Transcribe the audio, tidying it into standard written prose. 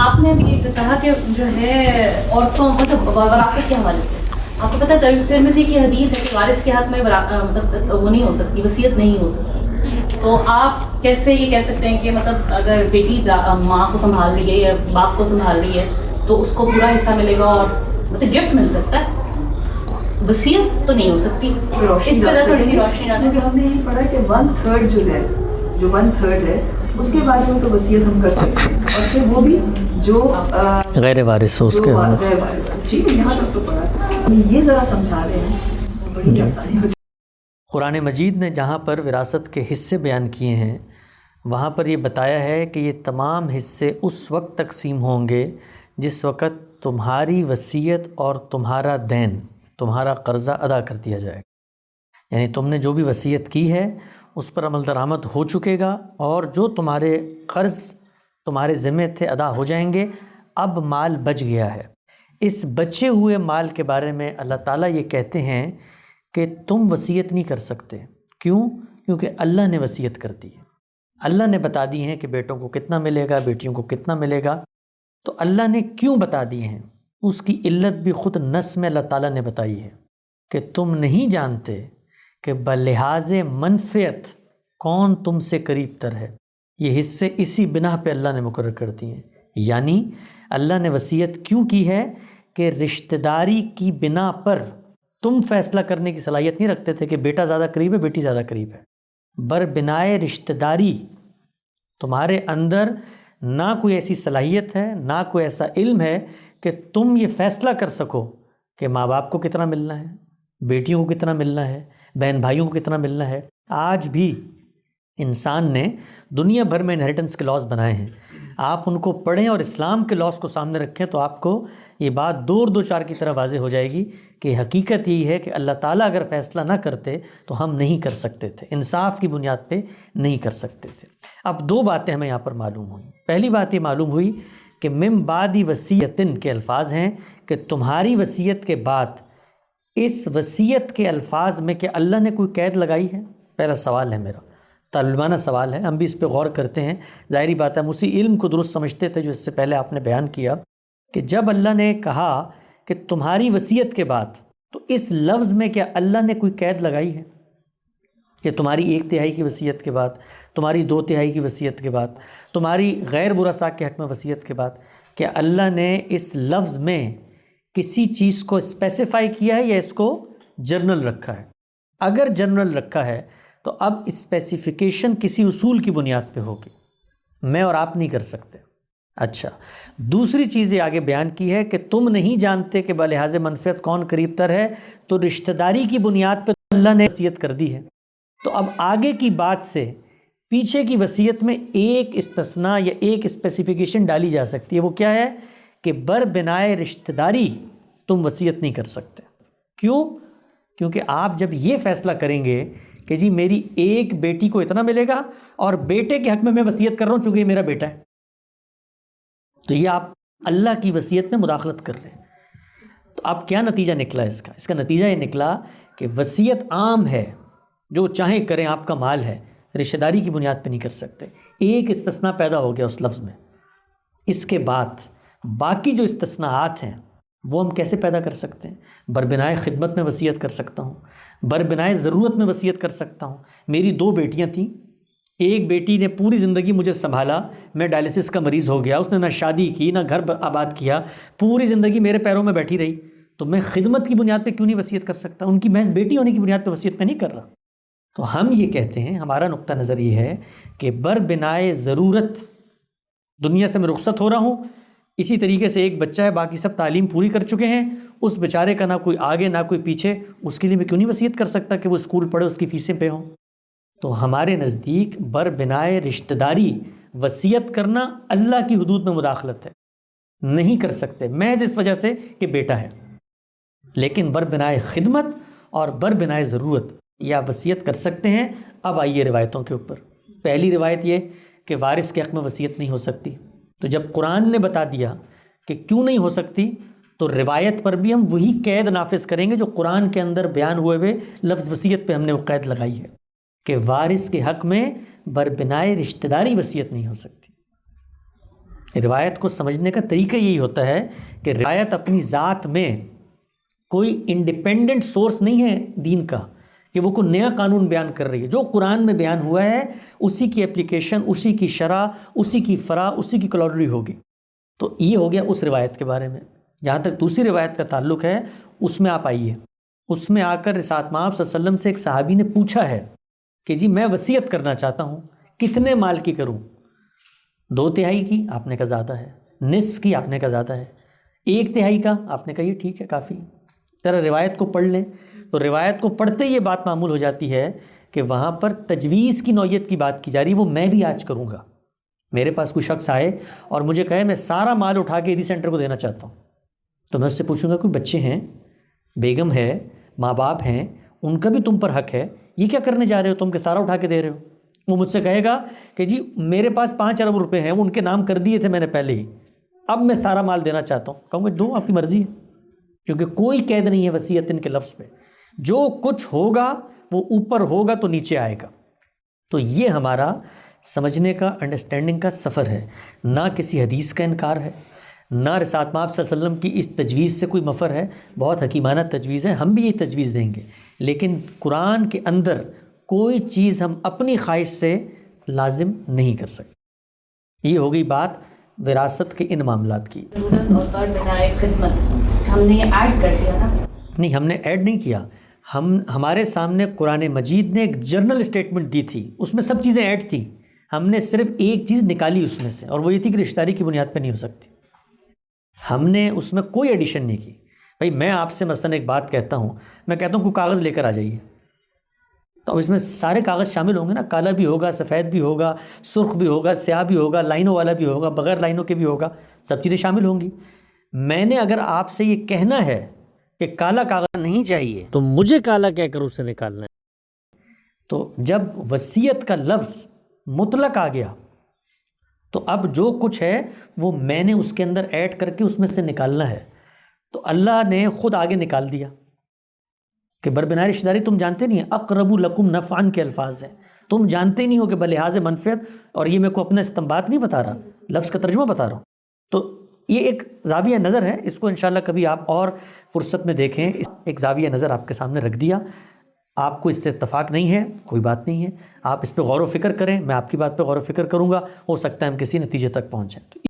آپ نے ابھی کہا کہ جو ہے عورتوں مطلب وراثت کے حوالے سے آپ کو پتہ ہے ترمذی کی حدیث ہے کہ وارث کے حق میں مطلب وہ نہیں ہو سکتی، وصیت نہیں ہو سکتی. تو آپ کیسے یہ کہہ سکتے ہیں کہ مطلب اگر بیٹی ماں کو سنبھال رہی ہے یا باپ کو سنبھال رہی ہے تو اس کو پورا حصہ ملے گا اور مطلب گفٹ مل سکتا ہے، وصیت تو نہیں ہو سکتی؟ اس پر تھوڑی سی روشنی ڈالیں. ہم نے یہ پڑھا کہ 1/3 جو 1/3 ہے اس کے بارے میں تو وصیت ہم کر سکتے ہیں، اور پھر وہ بھی جو غیر وارث ہو اس کے غیر وارث ہو. ٹھیک ہے، یہاں تک تو پڑھا. یہ ذرا سمجھا رہے ہیں بڑی آسانی ہو جائے. قرآن مجید نے جہاں پر وراثت کے حصے بیان کیے ہیں وہاں پر یہ بتایا ہے کہ یہ تمام حصے اس وقت تقسیم ہوں گے جس وقت تمہاری وصیت اور تمہارا دین، تمہارا قرضہ ادا کر دیا جائے گا. یعنی تم نے جو بھی وصیت کی ہے اس پر عمل درآمد ہو چکے گا، اور جو تمہارے قرض تمہارے ذمے تھے ادا ہو جائیں گے. اب مال بچ گیا ہے. اس بچے ہوئے مال کے بارے میں اللہ تعالیٰ یہ کہتے ہیں کہ تم وصیت نہیں کر سکتے. کیوں؟ کیونکہ اللہ نے وصیت کر دی ہے. اللہ نے بتا دی ہیں کہ بیٹوں کو کتنا ملے گا، بیٹیوں کو کتنا ملے گا. تو اللہ نے کیوں بتا دی ہیں اس کی علت بھی خود نص میں اللہ تعالیٰ نے بتائی ہے کہ تم نہیں جانتے کہ بلحاظ منفعت کون تم سے قریب تر ہے. یہ حصے اسی بنا پہ اللہ نے مقرر کر دی ہیں. یعنی اللہ نے وصیت کیوں کی ہے کہ رشتہ داری کی بنا پر تم فیصلہ کرنے کی صلاحیت نہیں رکھتے تھے کہ بیٹا زیادہ قریب ہے، بیٹی زیادہ قریب ہے. بنائے رشتہ داری تمہارے اندر نہ کوئی ایسی صلاحیت ہے، نہ کوئی ایسا علم ہے کہ تم یہ فیصلہ کر سکو کہ ماں باپ کو کتنا ملنا ہے، بیٹیوں کو کتنا ملنا ہے، بہن بھائیوں کو کتنا ملنا ہے. آج بھی انسان نے دنیا بھر میں انہیریٹنس کے لاز بنائے ہیں. آپ ان کو پڑھیں اور اسلام کے لاز کو سامنے رکھیں تو آپ کو یہ بات دو چار کی طرح واضح ہو جائے گی کہ حقیقت یہی ہے کہ اللہ تعالیٰ اگر فیصلہ نہ کرتے تو ہم نہیں کر سکتے تھے، انصاف کی بنیاد پہ نہیں کر سکتے تھے. اب دو باتیں ہمیں یہاں پر معلوم ہوئیں. پہلی بات یہ معلوم ہوئی کہ من بعد وصیتن کے الفاظ ہیں کہ تمہاری وصیت کے بعد. اس وصیت کے الفاظ میں کہ اللہ نے کوئی قید لگائی ہے؟ پہلا سوال ہے میرا، طالبانہ سوال ہے. ہم بھی اس پہ غور کرتے ہیں. ظاہری بات ہے ہم اسی علم کو درست سمجھتے تھے جو اس سے پہلے آپ نے بیان کیا کہ جب اللہ نے کہا کہ تمہاری وصیت کے بعد، تو اس لفظ میں کیا اللہ نے کوئی قید لگائی ہے کہ تمہاری 1/3 کی وصیت کے بعد، تمہاری 2/3 کی وصیت کے بعد، تمہاری غیر ورثاء کے حق میں وصیت کے بعد، کیا اللہ نے اس لفظ میں کسی چیز کو اسپیسیفائی کیا ہے یا اس کو جنرل رکھا ہے؟ اگر جنرل رکھا ہے تو اب اسپیسیفیکیشن کسی اصول کی بنیاد پہ ہوگی، میں اور آپ نہیں کر سکتے. اچھا، دوسری چیز یہ آگے بیان کی ہے کہ تم نہیں جانتے کہ بلحاظ منفعت کون قریب تر ہے، تو رشتہ داری کی بنیاد پہ اللہ نے وصیت کر دی ہے. تو اب آگے کی بات سے پیچھے کی وصیت میں ایک استثناء یا ایک اسپیسیفیکیشن ڈالی جا سکتی ہے. وہ کیا ہے کہ بنائے رشتہ داری تم وصیت نہیں کر سکتے. کیوں؟ کیونکہ آپ جب یہ فیصلہ کریں گے کہ جی میری ایک بیٹی کو اتنا ملے گا اور بیٹے کے حق میں وصیت کر رہا ہوں چونکہ یہ میرا بیٹا ہے، تو یہ آپ اللہ کی وصیت میں مداخلت کر رہے ہیں. تو اب کیا نتیجہ نکلا اس کا نتیجہ یہ نکلا کہ وصیت عام ہے، جو چاہیں کریں، آپ کا مال ہے، رشتہ داری کی بنیاد پہ نہیں کر سکتے. ایک استثناء پیدا ہو گیا اس لفظ میں. اس کے بعد باقی جو استثناءات ہیں وہ ہم کیسے پیدا کر سکتے ہیں؟ بربنائے خدمت میں وصیت کر سکتا ہوں، بربنائے ضرورت میں وصیت کر سکتا ہوں. میری 2 بیٹیاں تھیں، ایک بیٹی نے پوری زندگی مجھے سنبھالا، میں ڈائلسس کا مریض ہو گیا، اس نے نہ شادی کی نہ گھر آباد کیا، پوری زندگی میرے پیروں میں بیٹھی رہی، تو میں خدمت کی بنیاد پہ کیوں نہیں وصیت کر سکتا؟ ان کی محض بیٹی ہونے کی بنیاد پہ وصیت میں نہیں کر رہا. تو ہم یہ کہتے ہیں، ہمارا نقطہ نظر یہ ہے کہ بربنائے ضرورت دنیا سے میں رخصت ہو رہا ہوں، اسی طریقے سے ایک بچہ ہے، باقی سب تعلیم پوری کر چکے ہیں، اس بیچارے کا نہ کوئی آگے نہ کوئی پیچھے، اس کے لیے میں کیوں نہیں وصیت کر سکتا کہ وہ اسکول پڑھے، اس کی فیسیں پہ ہوں؟ تو ہمارے نزدیک بربنائے رشتہ داری وصیت کرنا اللہ کی حدود میں مداخلت ہے، نہیں کر سکتے محض اس وجہ سے کہ بیٹا ہے. لیکن بربنائے خدمت اور بربنائے ضرورت یا وصیت کر سکتے ہیں. اب آئیے روایتوں کے اوپر. پہلی روایت یہ کہ وارث کے حق میں وصیت نہیں ہو سکتی. تو جب قرآن نے بتا دیا کہ کیوں نہیں ہو سکتی تو روایت پر بھی ہم وہی قید نافذ کریں گے جو قرآن کے اندر بیان ہوئے لفظ وصیت پہ ہم نے وہ قید لگائی ہے کہ وارث کے حق میں بربنائے رشتہ داری وصیت نہیں ہو سکتی. روایت کو سمجھنے کا طریقہ یہی ہوتا ہے کہ روایت اپنی ذات میں کوئی انڈیپینڈنٹ سورس نہیں ہے دین کا کہ وہ کوئی نیا قانون بیان کر رہی ہے. جو قرآن میں بیان ہوا ہے اسی کی اپلیکیشن، اسی کی شرح، اسی کی فرع، اسی کی کلوڈری ہوگی. تو یہ ہو گیا اس روایت کے بارے میں. جہاں تک دوسری روایت کا تعلق ہے اس میں آپ آئیے. اس میں آ کر رسالت مآب صلی اللہ علیہ وسلم سے ایک صحابی نے پوچھا ہے کہ جی میں وصیت کرنا چاہتا ہوں، کتنے مال کی کروں؟ 2/3 کی؟ آپ نے کہا زیادہ ہے. نصف کی؟ آپ نے کہا زیادہ ہے. 1/3 کا؟ آپ نے کہا یہ ٹھیک ہے، کافی. ذرا روایت کو پڑھ لیں تو روایت کو پڑھتے یہ بات معمول ہو جاتی ہے کہ وہاں پر تجویز کی نوعیت کی بات کی جا رہی ہے. وہ میں بھی آج کروں گا. میرے پاس کوئی شخص آئے اور مجھے کہے میں سارا مال اٹھا کے عیدی سینٹر کو دینا چاہتا ہوں، تو میں اس سے پوچھوں گا کوئی بچے ہیں، بیگم ہے، ماں باپ ہیں، ان کا بھی تم پر حق ہے، یہ کیا کرنے جا رہے ہو تم کہ سارا اٹھا کے دے رہے ہو؟ وہ مجھ سے کہے گا کہ جی میرے پاس 5 ارب روپے ہیں، وہ ان کے نام کر دیے تھے میں نے پہلے ہی، اب میں سارا مال دینا چاہتا ہوں. کہوں گا دو، آپ کی مرضی ہے، کیونکہ کوئی قید نہیں ہے وصیت ان کے لفظ پہ. جو کچھ ہوگا وہ اوپر ہوگا تو نیچے آئے گا. تو یہ ہمارا سمجھنے کا، انڈرسٹینڈنگ کا سفر ہے. نہ کسی حدیث کا انکار ہے، نہ رسالت مآب صلی اللہ علیہ وسلم کی اس تجویز سے کوئی مفر ہے. بہت حکیمانہ تجویز ہے، ہم بھی یہ تجویز دیں گے. لیکن قرآن کے اندر کوئی چیز ہم اپنی خواہش سے لازم نہیں کر سکتے. یہ ہو گئی بات وراثت کے ان معاملات کی. اور بنائے خدمت ہم نے ایڈ کر دیا نا؟ نہیں، ہم نے ایڈ نہیں کیا. ہمارے سامنے قرآن مجید نے ایک جنرل اسٹیٹمنٹ دی تھی، اس میں سب چیزیں ایڈ تھیں. ہم نے صرف ایک چیز نکالی اس میں سے، اور وہ یہ تھی کہ رشتہ داری کی بنیاد پہ نہیں ہو سکتی. ہم نے اس میں کوئی ایڈیشن نہیں کی. بھائی میں آپ سے مثلا ایک بات کہتا ہوں، میں کہتا ہوں کوئی کاغذ لے کر آ جائیے، تو اب اس میں سارے کاغذ شامل ہوں گے نا. کالا بھی ہوگا، سفید بھی ہوگا، سرخ بھی ہوگا، سیاہ بھی ہوگا، لائنوں والا بھی ہوگا، بغیر لائنوں کے بھی ہوگا، سب چیزیں شامل ہوں گی. میں نے اگر آپ سے یہ کہنا ہے کہ کالا کاغذ نہیں چاہیے تو مجھے کالا کہہ کر اسے نکالنا ہے. تو جب وصیت کا لفظ مطلق آ گیا تو اب جو کچھ ہے وہ میں نے اس کے اندر ایڈ کر کے اس میں سے نکالنا ہے. تو اللہ نے خود آگے نکال دیا کہ بربنائے رشتہ داری تم جانتے نہیں ہیں، اقرب لکم نفعاً کے الفاظ ہیں، تم جانتے نہیں ہو کہ بلحاظ منفعت. اور یہ میں کو اپنا استنباط نہیں بتا رہا، لفظ کا ترجمہ بتا رہا ہوں. تو یہ ایک زاویہ نظر ہے، اس کو انشاءاللہ کبھی آپ اور فرصت میں دیکھیں. ایک زاویہ نظر آپ کے سامنے رکھ دیا. آپ کو اس سے اتفاق نہیں ہے، کوئی بات نہیں ہے، آپ اس پہ غور و فکر کریں، میں آپ کی بات پہ غور و فکر کروں گا، ہو سکتا ہے ہم کسی نتیجے تک پہنچیں.